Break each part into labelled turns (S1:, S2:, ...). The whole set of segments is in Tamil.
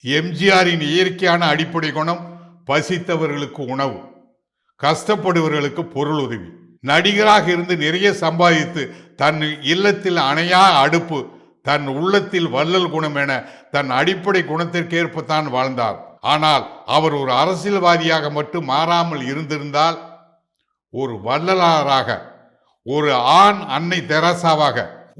S1: எம்ஜிஆரின் இயற்கையான அடிப்படை குணம் பசித்தவர்களுக்கு உணவு, கஷ்டப்படுபவர்களுக்கு பொருள் உதவி. நடிகராக இருந்து நிறைய சம்பாதித்து தன் இல்லத்தில் அணையா அடுப்பு, தன் உள்ளத்தில் வள்ளல் குணம் என தன் அடிப்படை குணத்திற்கேற்பத்தான் வாழ்ந்தார். ஆனால் அவர் ஒரு அரசியல்வாதியாக மட்டும் மாறாமல் இருந்திருந்தால், ஒரு வள்ளலாராக, ஒரு ஆண் அன்னை தெரசாவாக,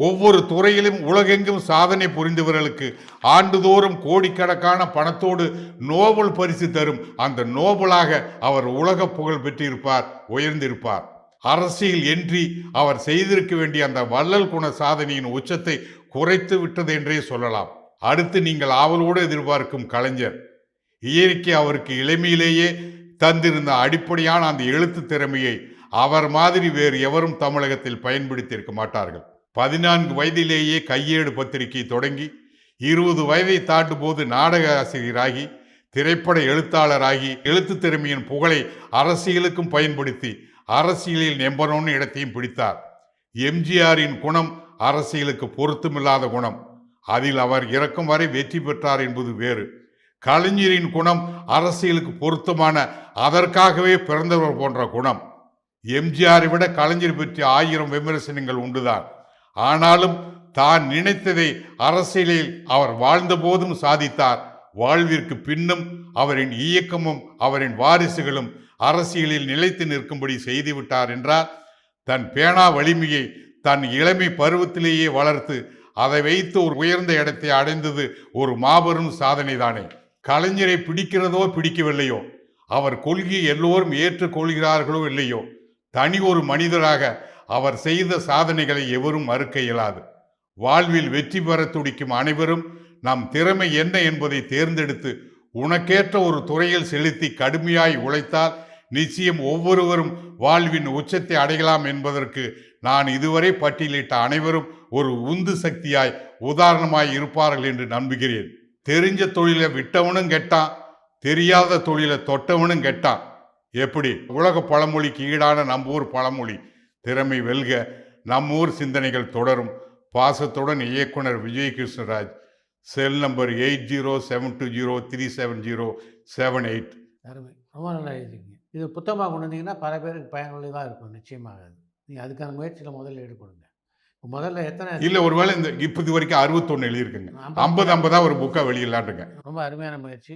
S1: ஒவ்வொரு துறையிலும் உலகெங்கும் சாதனை புரிந்தவர்களுக்கு ஆண்டுதோறும் கோடிக்கணக்கான பணத்தோடு நோபல் பரிசு தரும் அந்த நோபலாக அவர் உலக புகழ் பெற்றிருப்பார், உயர்ந்திருப்பார். அரசியல் என்றி அவர் செய்திருக்க வேண்டிய அந்த வள்ளல் குண சாதனையின் உச்சத்தை குறைத்து விட்டது என்றே சொல்லலாம். அடுத்து நீங்கள் ஆவலோடு எதிர்பார்க்கும் கலைஞர். இயற்கை அவருக்கு இளமையிலேயே தந்திருந்த அடிப்படையான அந்த எழுத்து திறமையை அவர் மாதிரி வேறு எவரும் தமிழகத்தில் பயன்படுத்தியிருக்க மாட்டார்கள். 14 வயதிலேயே கையேடு பத்திரிகை தொடங்கி 20 வயதை தாண்டும் போது நாடக ஆசிரியராகி, திரைப்பட எழுத்தாளராகி, எழுத்து திறமையின் புகழை அரசியலுக்கும் பயன்படுத்தி அரசியலில் நம்பர் 1 இடத்தையும் பிடித்தார். எம்ஜிஆரின் குணம் அரசியலுக்கு பொருத்தமில்லாத குணம். அதில் அவர் இறக்கும் வரை வெற்றி பெற்றார் என்பது வேறு. கலைஞரின் குணம் அரசியலுக்கு பொருத்தமான, அதற்காகவே பிறந்தவர் போன்ற குணம். எம்ஜிஆரை விட கலைஞர் பற்றி 1000 விமர்சனங்கள் உண்டுதான். ஆனாலும் தான் நினைத்ததை அரசியலில் அவர் வாழ்ந்த போதும் சாதித்தார். வாழ்விற்கு பின்னும் அவரின் இயக்கமும் அவரின் வாரிசுகளும் அரசியலில் நிலைத்து நிற்கும்படி செய்துவிட்டார் என்றால், தன் பேனா வலிமையை தன் இளமை பருவத்திலேயே வளர்த்து அதை வைத்து ஒரு உயர்ந்த இடத்தை அடைந்தது ஒரு மாபெரும் சாதனை தானே. கலைஞரை பிடிக்கிறதோ பிடிக்கவில்லையோ, அவர் கொள்கையை எல்லோரும் ஏற்றுக்கொள்கிறார்களோ இல்லையோ, தனி ஒரு மனிதராக அவர் செய்த சாதனைகளை எவரும் மறுக்க இயலாது. வாழ்வில் வெற்றி பெற துடிக்கும் அனைவரும் நம் திறமை என்ன என்பதை தேர்ந்தெடுத்து உனக்கேற்ற ஒரு துறையில் செலுத்தி கடுமையாய் உழைத்தால் நிச்சயம் ஒவ்வொருவரும் வாழ்வின் உச்சத்தை அடையலாம் என்பதற்கு நான் இதுவரை பட்டியலிட்ட அனைவரும் ஒரு உந்து சக்தியாய், உதாரணமாய் இருப்பார்கள் என்று நம்புகிறேன். தெரிஞ்ச தொழிலை விட்டவனும் கெட்டான், தெரியாத தொழிலை தொட்டவனும் கெட்டான். எப்படி? உலக பழமொழிக்கு ஈடான நம்மூர் பழமொழி. திறமை வெல்க, நம்மூர் சிந்தனைகள் தொடரும். பாசத்துடன் இயக்குனர் விஜய் கிருஷ்ணராஜ். Cell number 8072037078.
S2: அருமை, ரொம்ப நல்லா எழுதிங்க. இது புத்தகமாக கொண்டு வந்தீங்கன்னா பல பேருக்கு பயனுள்ளதாக இருக்கும். நிச்சயமாக நீங்கள் அதுக்கான முயற்சியில் முதல்ல ஈடுபடுங்க. முதல்ல எத்தனை
S1: இல்லை, ஒருவேளை இந்த இப்போது வரைக்கும் 61 எழுதியிருக்குங்க. 50 ஒரு புக்கை வெளியிடலான்ட்டுங்க.
S2: ரொம்ப அருமையான முயற்சி.